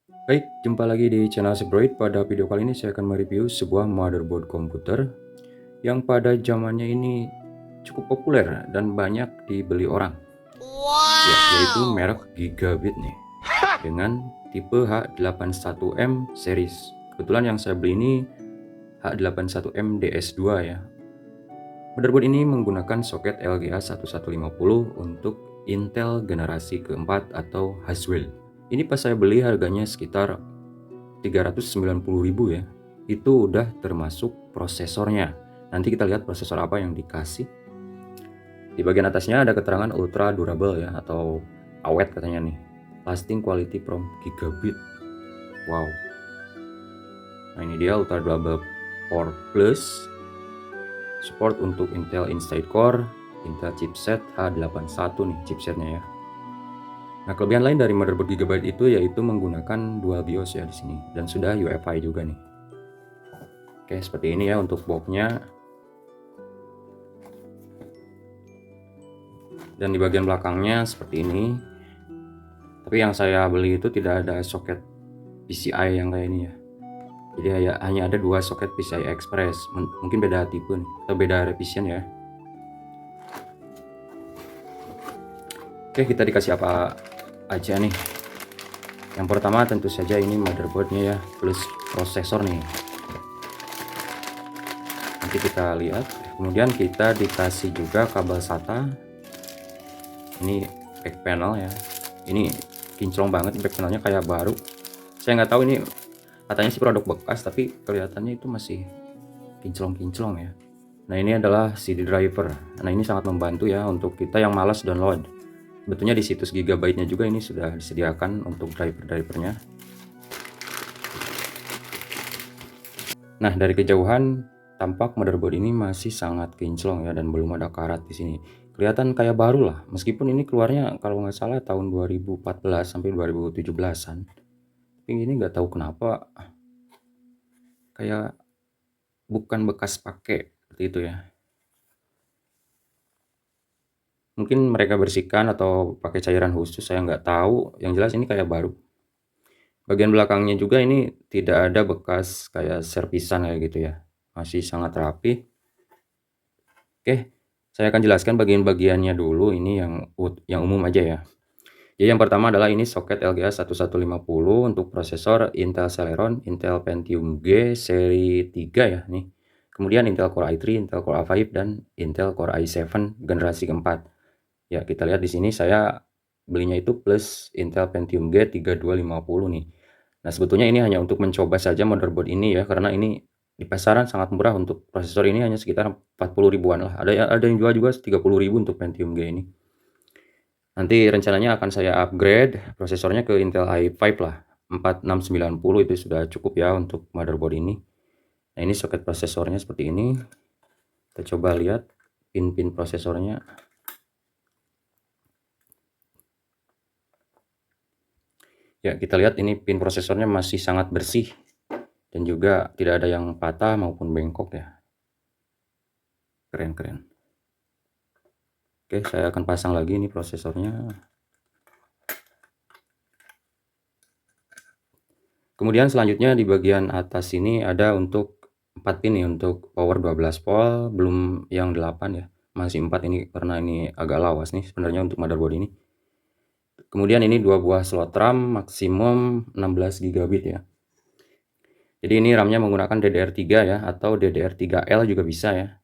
Baik, jumpa lagi di channel Sebroid. Pada video kali ini saya akan mereview sebuah motherboard komputer yang pada zamannya ini cukup populer dan banyak dibeli orang. Ya, yaitu merek Gigabit nih, dengan tipe H81M series. Kebetulan yang saya beli ini H81M DS2 ya. Motherboard ini menggunakan soket LGA 1150 untuk Intel generasi keempat atau Haswell. Ini pas saya beli harganya sekitar 390.000 ya. Itu udah termasuk prosesornya. Nanti kita lihat prosesor apa yang dikasih. Di bagian atasnya ada keterangan ultra durable ya, atau awet katanya nih. Lasting quality from Gigabit. Wow. Nah, ini dia ultra durable 4 plus. Support untuk Intel Inside Core, Intel chipset H81 nih chipsetnya ya. Nah, kelebihan lain dari motherboard Gigabyte itu yaitu menggunakan dual BIOS ya di sini, dan sudah UEFI juga nih. Oke, seperti ini ya untuk boxnya. Dan di bagian belakangnya seperti ini. Tapi yang saya beli itu tidak ada soket PCI yang kayak ini ya. Jadi hanya ada dua soket PCI Express. Mungkin beda tipe nih, atau beda revision ya. Oke, kita dikasih apa aja nih. Yang pertama tentu saja ini motherboardnya ya, plus prosesor nih. Nanti kita lihat. Kemudian kita dikasih juga kabel SATA. Ini back panel ya. Ini kinclong banget, back panelnya kayak baru. Saya nggak tahu ini, katanya sih produk bekas, tapi kelihatannya itu masih kinclong-kinclong ya. Nah, ini adalah CD driver. Nah, ini sangat membantu ya untuk kita yang malas download. Sebetulnya di situs Gigabyte-nya juga ini sudah disediakan untuk driver-drivernya. Nah, dari kejauhan tampak motherboard ini masih sangat kinclong ya, dan belum ada karat di sini. Kelihatan kayak baru lah, meskipun ini keluarnya kalau nggak salah tahun 2014 sampai 2017-an. Tapi ini nggak tahu kenapa kayak bukan bekas pakai seperti itu ya. Mungkin mereka bersihkan atau pakai cairan khusus, saya nggak tahu. Yang jelas ini kayak baru. Bagian belakangnya juga ini tidak ada bekas kayak servisan kayak gitu ya. Masih sangat rapi. Oke, saya akan jelaskan bagian-bagiannya dulu. Ini yang umum aja ya. Jadi yang pertama adalah ini soket LGA 1150 untuk prosesor Intel Celeron, Intel Pentium G seri 3 ya nih. Kemudian Intel Core i3, Intel Core i5 dan Intel Core i7 generasi keempat. Ya, kita lihat di sini saya belinya itu plus Intel Pentium G 3250 nih. Nah, sebetulnya ini hanya untuk mencoba saja motherboard ini ya, karena ini di pasaran sangat murah. Untuk prosesor ini hanya sekitar 40 ribuan lah. Ada yang jual juga 30.000 untuk Pentium G ini. Nanti rencananya akan saya upgrade prosesornya ke Intel i5 lah, 4690 itu sudah cukup ya untuk motherboard ini. Nah, ini soket prosesornya seperti ini. Kita coba lihat pin-pin prosesornya. Ya, kita lihat ini pin prosesornya masih sangat bersih dan juga tidak ada yang patah maupun bengkok ya. Keren-keren. Oke, saya akan pasang lagi ini prosesornya. Kemudian selanjutnya di bagian atas ini ada untuk 4 pin nih untuk power 12 volt, belum yang 8 ya. Masih 4 ini karena ini agak lawas nih sebenarnya untuk motherboard ini. Kemudian ini dua buah slot RAM maksimum 16 GB ya. Jadi ini RAM-nya menggunakan DDR3 ya, atau DDR3L juga bisa ya.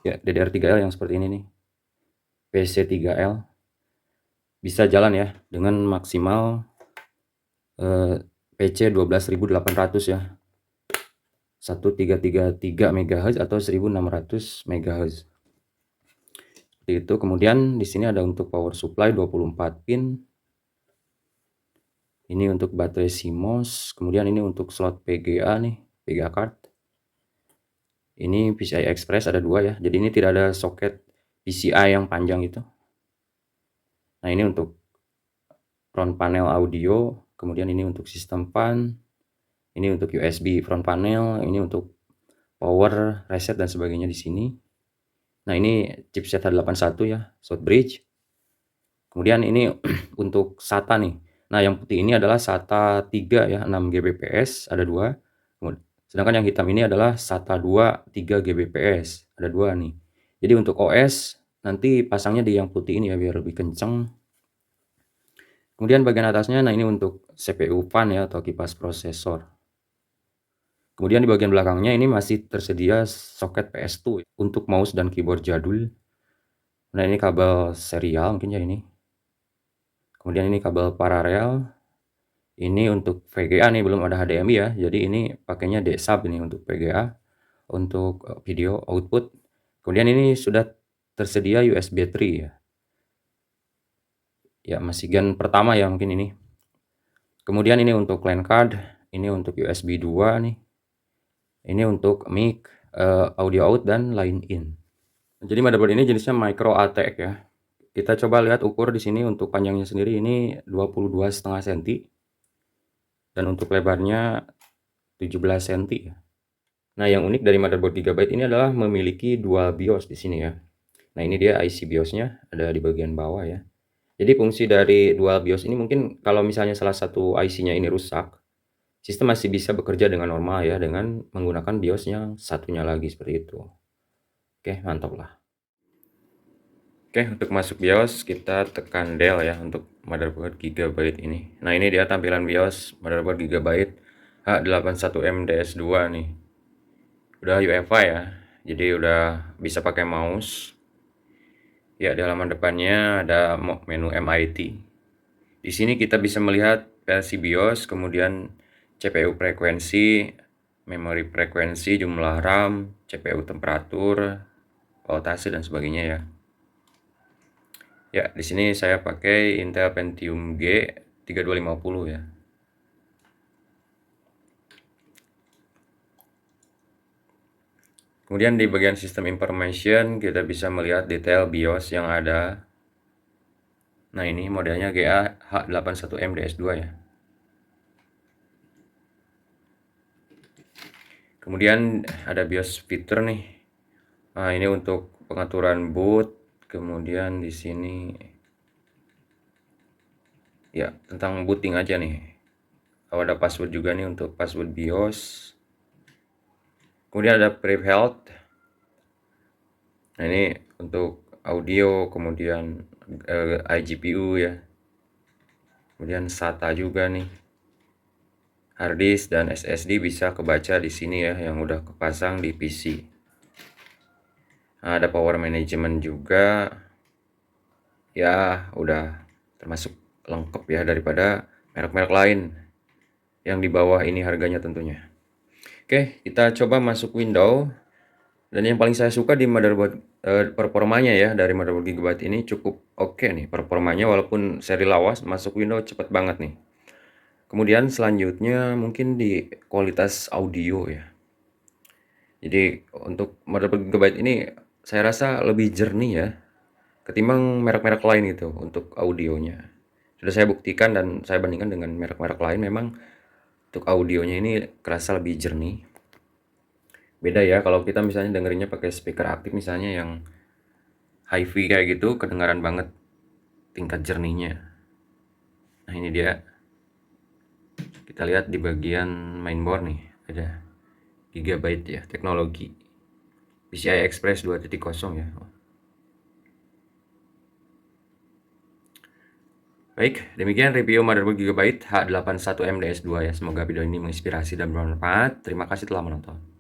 Ya, DDR3L yang seperti ini nih. PC3L. Bisa jalan ya dengan maksimal PC 12.800 ya. 1333 MHz atau 1600 MHz. Seperti itu. Kemudian di sini ada untuk power supply 24 pin. Ini untuk baterai CMOS, kemudian ini untuk slot VGA nih, VGA card. Ini PCI Express ada dua ya. Jadi ini tidak ada soket PCI yang panjang itu. Nah, ini untuk front panel audio, kemudian ini untuk sistem fan, ini untuk USB front panel, ini untuk power, reset dan sebagainya di sini. Nah, ini chipset H81 ya, short bridge. Kemudian ini untuk SATA nih. Nah, yang putih ini adalah SATA 3 ya, 6 Gbps, ada 2. Sedangkan yang hitam ini adalah SATA 2, 3 Gbps, ada 2 nih. Jadi untuk OS, nanti pasangnya di yang putih ini ya, biar lebih kenceng. Kemudian bagian atasnya, nah ini untuk CPU fan ya, atau kipas prosesor. Kemudian di bagian belakangnya ini masih tersedia soket PS2 untuk mouse dan keyboard jadul. Nah, ini kabel serial mungkin ya ini. Kemudian ini kabel paralel. Ini untuk VGA nih, belum ada HDMI ya. Jadi ini pakainya D-sub ini untuk VGA, untuk video output. Kemudian ini sudah tersedia USB 3 ya. Ya, masih gen pertama ya mungkin ini. Kemudian ini untuk LAN card, ini untuk USB 2 nih. Ini untuk mic, audio out dan line in. Jadi motherboard ini jenisnya micro ATX ya. Kita coba lihat ukur di sini untuk panjangnya sendiri ini 22,5 cm dan untuk lebarnya 17 cm ya. Nah, yang unik dari motherboard Gigabyte ini adalah memiliki dual BIOS di sini ya. Nah, ini dia IC BIOS-nya ada di bagian bawah ya. Jadi fungsi dari dual BIOS ini mungkin kalau misalnya salah satu IC-nya ini rusak, sistem masih bisa bekerja dengan normal ya dengan menggunakan BIOS yang satunya lagi seperti itu. Oke, mantap lah. Oke, untuk masuk BIOS kita tekan Del ya untuk motherboard Gigabyte ini. Nah, ini dia tampilan BIOS motherboard Gigabyte H81M-DS2 nih. Udah UEFI ya. Jadi udah bisa pakai mouse. Ya, di halaman depannya ada menu MIT. Di sini kita bisa melihat versi BIOS, kemudian CPU frekuensi, memori frekuensi, jumlah RAM, CPU temperatur, voltase dan sebagainya ya. Ya, di sini saya pakai Intel Pentium G 3250 ya. Kemudian di bagian System Information kita bisa melihat detail BIOS yang ada. Nah, ini modelnya GA H81M-DS2 ya. Kemudian ada BIOS fitur nih. Nah, ini untuk pengaturan boot. Kemudian di sini ya tentang booting aja nih. Oh, ada password juga nih untuk password BIOS. Kemudian ada Prep Health. Nah, ini untuk audio, kemudian iGPU ya. Kemudian SATA juga nih. Harddisk dan SSD bisa kebaca di sini ya yang udah kepasang di PC. Nah, ada power management juga. Ya, udah termasuk lengkap ya daripada merek-merek lain yang di bawah ini harganya tentunya. Oke, kita coba masuk Windows. Dan yang paling saya suka di motherboard performanya ya dari motherboard Gigabyte ini cukup oke nih performanya, walaupun seri lawas masuk Windows cepet banget nih. Kemudian selanjutnya mungkin di kualitas audio ya. Jadi untuk motherboard Gigabyte ini saya rasa lebih jernih ya ketimbang merek-merek lain gitu untuk audionya. Sudah saya buktikan dan saya bandingkan dengan merek-merek lain, memang untuk audionya ini kerasa lebih jernih. Beda ya kalau kita misalnya dengerinnya pakai speaker aktif misalnya yang hi-fi kayak gitu, kedengaran banget tingkat jernihnya. Nah, ini dia. Kita lihat di bagian mainboard nih, ada Gigabyte ya, teknologi PCI Express 2.0 ya. Baik, demikian review motherboard Gigabyte H81M-DS2 ya. Semoga video ini menginspirasi dan bermanfaat. Terima kasih telah menonton.